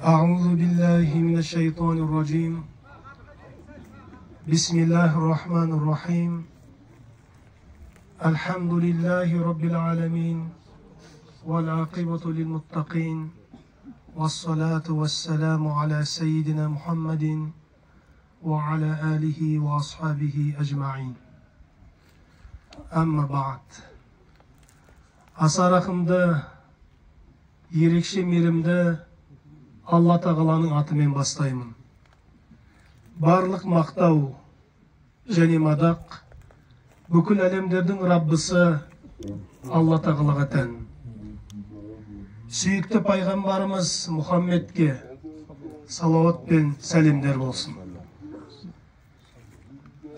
أعوذ بالله من الشيطان الرجيم بسم الله الرحمن الرحيم الحمد لله رب العالمين والعاقبة للمتقين والصلاة والسلام على سيدنا محمد وعلى آله وأصحابه أجمعين أما بعد Асарақымды, ерекше мерімді Алла Тағаланың атымен бастаймын. Барлық мақтау және мадақ бүкіл әлемдердің Раббысы Алла Тағалаға тән. Сүйікті пайғамбарымыз Мұхаммедке салауат пен сәлемдер болсын.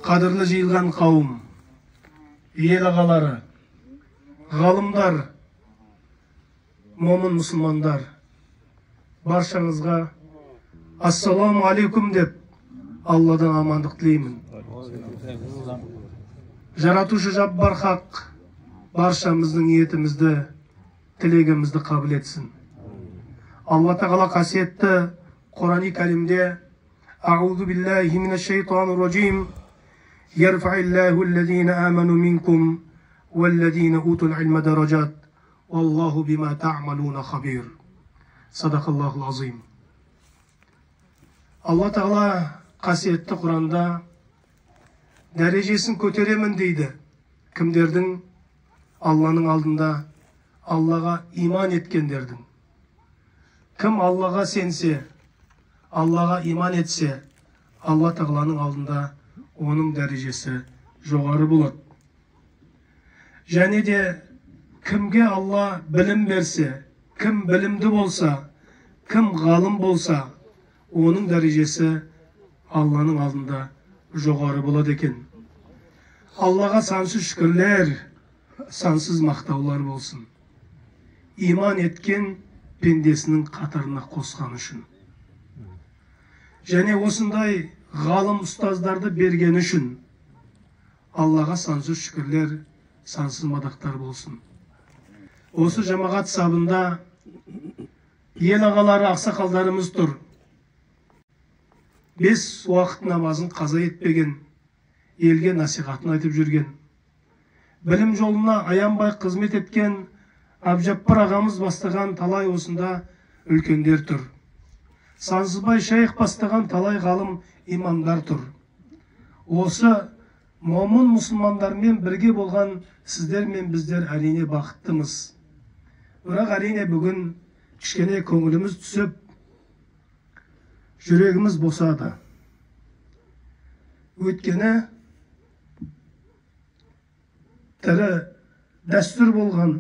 Қадірлі жиылған қауым, ел ағалары, ғалымдар, момын мұсылмандар, баршаңызға ассаламу алейкум деп Алладан амандық тілеймін. Жаратушы Жаббар Хақ баршамыздың ниетімізді, тілегімізді қабыл етсін. Алла Тағала қасиетті Құран-ы Кәрімде Аузу биллахи минаш шайтанир раджим Ярфа'иллаху аллазина аману минкум валлазина утул илма даражат валлаху бима та'малуна хабир. Садақаллаху азим. Алла Тағала қасиетті Құранда дәрежесін көтеремін дейді. Кімдердің? Алланың алдында Аллаға иман еткендердің. Кім Аллаға сенсе, Аллаға иман етсе, Алла Тағаланың алдында оның дәрежесі жоғары болады. Және де кімге Алла білім берсе, кім білімді болса, кім ғалым болса, оның дәрежесі Алланың алдында жоғары болады екен. Аллаға сансыз шүкірлер, сансыз мақтаулар болсын. Иман еткен пендесінің қатарына қосқан үшін. Және осындай ғалым ұстаздарды берген үшін Аллаға сансыз шүкірлер, сансыз мадақтар болсын. Осы жамағат сабында ел ағалары, ақсақалдарымыз тұр. 5 уақыт намазын қаза етпеген, елге насихатын айтып жүрген, білім жолына аянбай қызмет еткен Абжаппар ағамыз бастаған талай осында үлкендер тұр. Сансызбай шейх бастаған талай ғалым имамдар тұр. Осы момын мұсылмандармен бірге болған сіздер мен біздер әрине бақыттымыз. Бірақ әрине бүгін кішкене көңіліміз түсіп, жүрегіміз босады. Өйткені тірі дәстүр болған,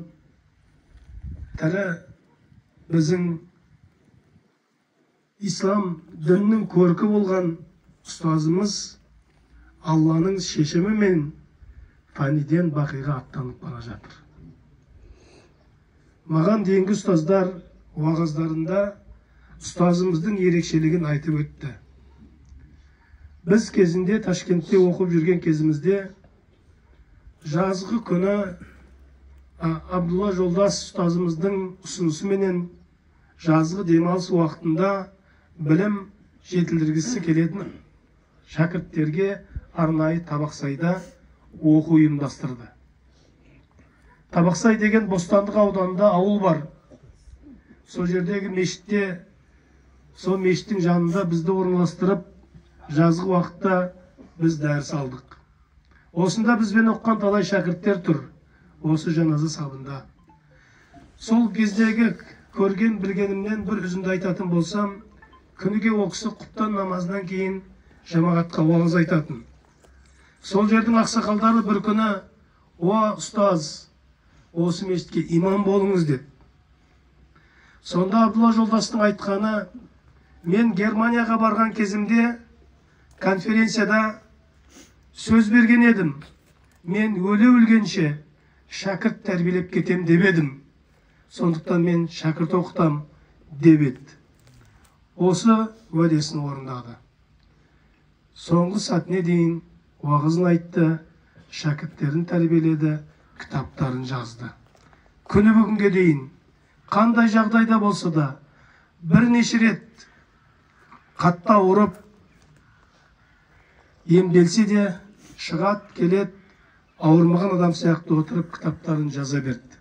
тірі біздің ислам дінінің көркі болған ұстазымыз Алланың шешімімен фаниден бақиға аттанып бара жатыр. Маған дейінгі ұстаздар уағыздарында ұстазымыздың ерекшелігін айтып өтті. Біз кезінде Ташкентте оқып жүрген кезімізде жазғы күні Абдулла Жолдас ұстазымыздың ұсынысыменен жазғы демалыс уақытында білім жетілдіргісі келетін шәкірттерге арнайы Табақсайда оқу ұйымдастырды. Табақсай деген Бостандық ауданында ауыл бар. Сол жердегі мешітте, сол мешіттің жанында бізді орналастырып, жазғы уақытта біз дәріс алдық. Осында бізбен оққан талай шәкірттер тұр, осы жаназа сабында. Сол кездегі көрген білгенімнен бір үзінді айтатын болсам, күніге оқысы құптан намазынан кейін жамағатқа уағыз айтатын. Сол жердің ақсақалдары бір күні, «О, ұстаз, осы мешітке имам болыңыз» деп. Сонда Абдулла Жолдастың айтқаны, мен Германияға барған кезімде конференцияда сөз берген едім. Мен өле-өлгенше шәкірт тәрбиелеп кетем деп едім. Сондықтан мен шәкірт оқытам деп еді. Осы уәдесін орындады. Соңғы сәтіне дейін уағызын айтты, шәкірттерін тәрбиеледі, кітаптарын жазды. Күні бүгінге дейін қандай жағдайда болса да бірнеше рет қатты ауырып емделсе де шығат келет ауырмаған адам сияқты отырып кітаптарын жаза берді.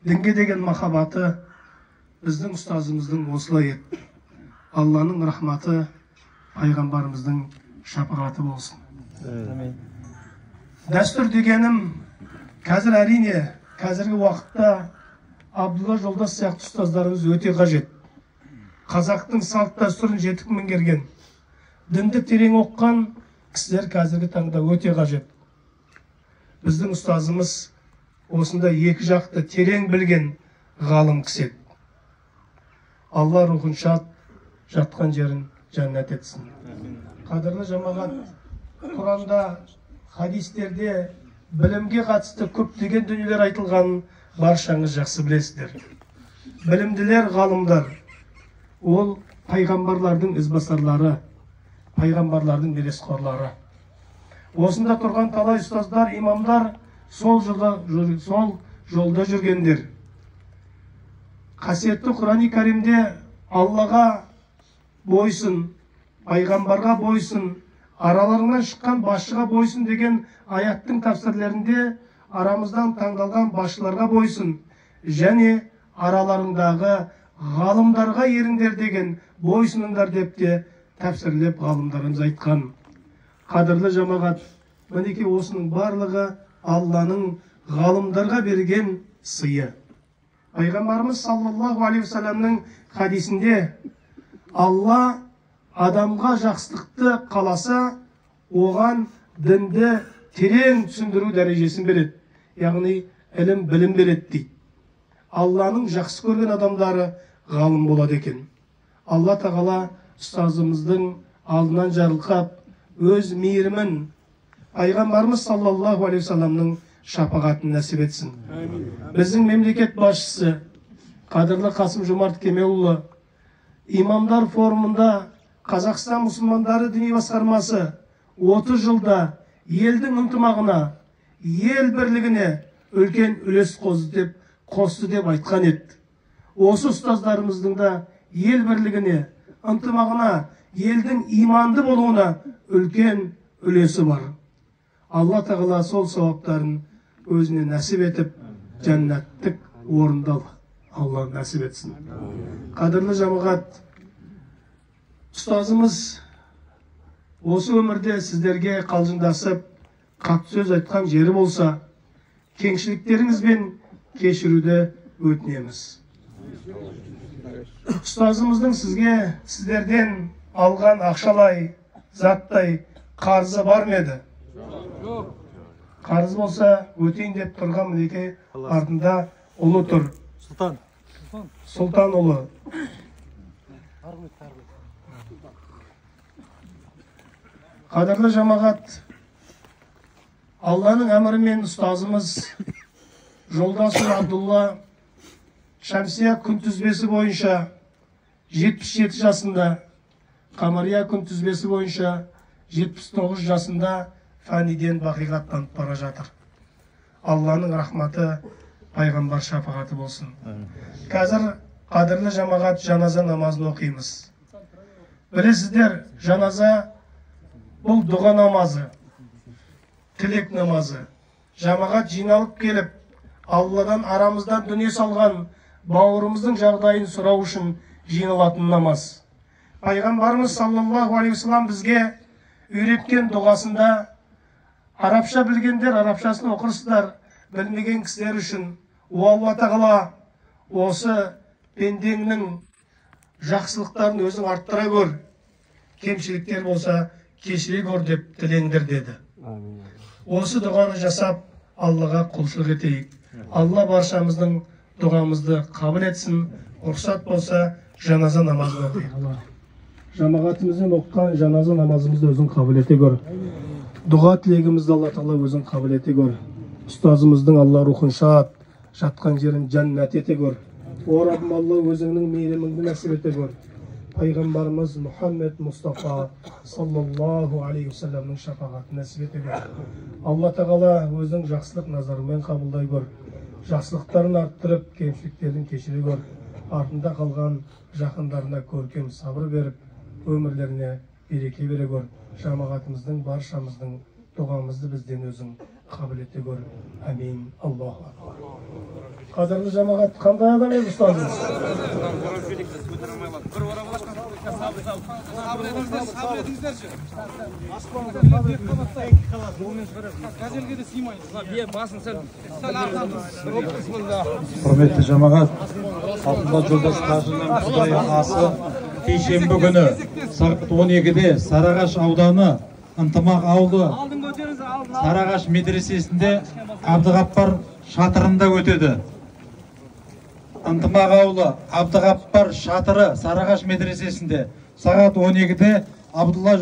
Дінге деген махаббаты біздің ұстазымыздың осылай еді. Алланың рахматы, пайғамбарымыздың шапағаты болсын. Дәстүр дегенім қазір әрине қазіргі уақытта Абдулла Жолдас сияқты ұстаздарымыз өте қажет. Қазақтың салт дәстүрін жетік меңгерген, дінді терең оққан кісілер қазіргі таңда өте қажет. Біздің ұстазымыз осында екі жақты терең білген ғалым кісі. Алла рухын шат, жатқан жерін жәннат етсін. Қадірлі жамағат, Құранда, хадистерде білімге қатысты көптеген дүниелер айтылғанын баршаңыз жақсы білесіздер. Білімділер, ғалымдар, ол пайғамбарлардың ізбасарлары, пайғамбарлардың мересқорлары. Осында тұрған талай ұстаздар, имамдар сол жолда жүргендер. Қасиетті Құран-ы Кәрімде Аллаға бойсын, пайғамбарға бойсын, араларынан шыққан басшыға бойсын деген аяттың тәпсірлерінде арамыздан таңдалған басшыларға бойсын және араларындағы ғалымдарға еріңдер деген бойсыныңдар деп те тәпсірлеп ғалымдарымыз айтқан. Қадірлі жамағат, мінекей осының барлығы Алланың ғалымдарға берген сыйы. Пайғамбарымыз саллаллаху алейхи вассаламның хадисінде Алла адамға жақсылықты қаласа, оған дінді терең түсіндіру дәрежесін береді. Яғни ілім, білім береді дейді. Алланың жақсы көрген адамдары ғалым болады екен. Алла тағала ұстазымыздың алдынан жарылқап, өз мейірімін пайғамбарымыз саллаллаху алейхи вассаламның шапағатын нәсіп етсін. Біздің мемлекет басшысы қадірлі Қасым-Жомарт Кемелұлы имамдар форумында Қазақстан мұсылмандары діни басқармасы 30 жылда елдің ынтымағына, ел бірлігіне үлкен үлес қосты деп айтқан еді. Осы ұстаздарымыздың да ел бірлігіне, ынтымағына, елдің иманды болуына үлкен үлесі бар. Алла тағала сол сауаптарын өзіне нәсіп етіп, жәннаттық орынды Алла нәсіп етсін. Қадірлі жамағат, ұстазымыз осы өмірде сіздерге қалжыңдасып, қатты сөз айтқан жері болса, кеңшіліктеріңізбен кешіруді өтінеміз. Ұстазымыздың сіздерден алған ақшалай, заттай қарызы бар ма еді? Қарыз болса, өтейін деп тұрған мінекей артында ұлы тұр. Сұлтан ұлы. Қадірлі жамағат, Алланың әмірімен ұстазымыз Жолдасұлы Абдулла Шамсия күнтізбесі бойынша 77 жасында, Қамария күнтізбесі бойынша 79 жасында фәниден бақиға аттанып бара жатыр. Алланың рахматы, пайғамбар шапағаты болсын. Қазір қадірлі жамағат жаназа намазын оқимыз. Білесіздер, жаназа бұл дұға намазы, тілек намазы. Жамағат жиналып келіп, Алладан арамыздан дүние салған бауырымыздың жағдайын сұрау үшін жиналатын намаз. Пайғамбарымыз саллаллаху алейхи вассалам бізге үйреткен дұғасында, арабша білгендер арабшасын оқырсыздар, білмеген кісілер үшін, о Алла тағала, осы пендеңнің жақсылықтарын өзің арттыра көр, кемшіліктер болса кешіре көр деп тілеңдір деді. Осы дұғаны жасап, Аллаға құлшылық етейік. Алла баршамыздың дұғамызды қабыл етсін, рұқсат болса жаназа намазын оқиық. Жамағатымыздан оққан жаназа намазымызды өзің қабыл ете көр. Дұға тілегімізді Алла тағала өзің қабыл ете көр. Ұстазымыздың Алла рухын шат, жатқан жерін жәннат ете көр. О Раббым, Алла өзіңнің мейіріміңді нәсіп ете көр. Пайғамбарымыз Мұхаммед Мұстафа саллаллаху алейхи вассаламның шапағатын нәсіп ете көр. Алла тағала өзің жақсылық назарымен қабылдай көр. Жақсылықтарын арттырып, кемшіліктерін кешіре көр. артында қалған жақындарына көркем сабыр беріп, өмірлеріне береке бере көр. Жамағатымыздың, баршамыздың дұғамызды бізден өзің қабыл ете көр. Амин. Аллаху акбар. Қадірлі жамағат, қандай адам еді ұстазыңыз? Құрметті жамағат, Абдулла Жолдас Қажының Құдай асы сейсенбі күні сағат 12-де Сарыағаш ауданы Ынтымақ ауылы Сарыағаш медресесінде Абдығаппар шатырында өтеді. Ынтымақ ауылы Абдығаппар шатыры Сарыағаш медресесінде сағат 12-де Абдулла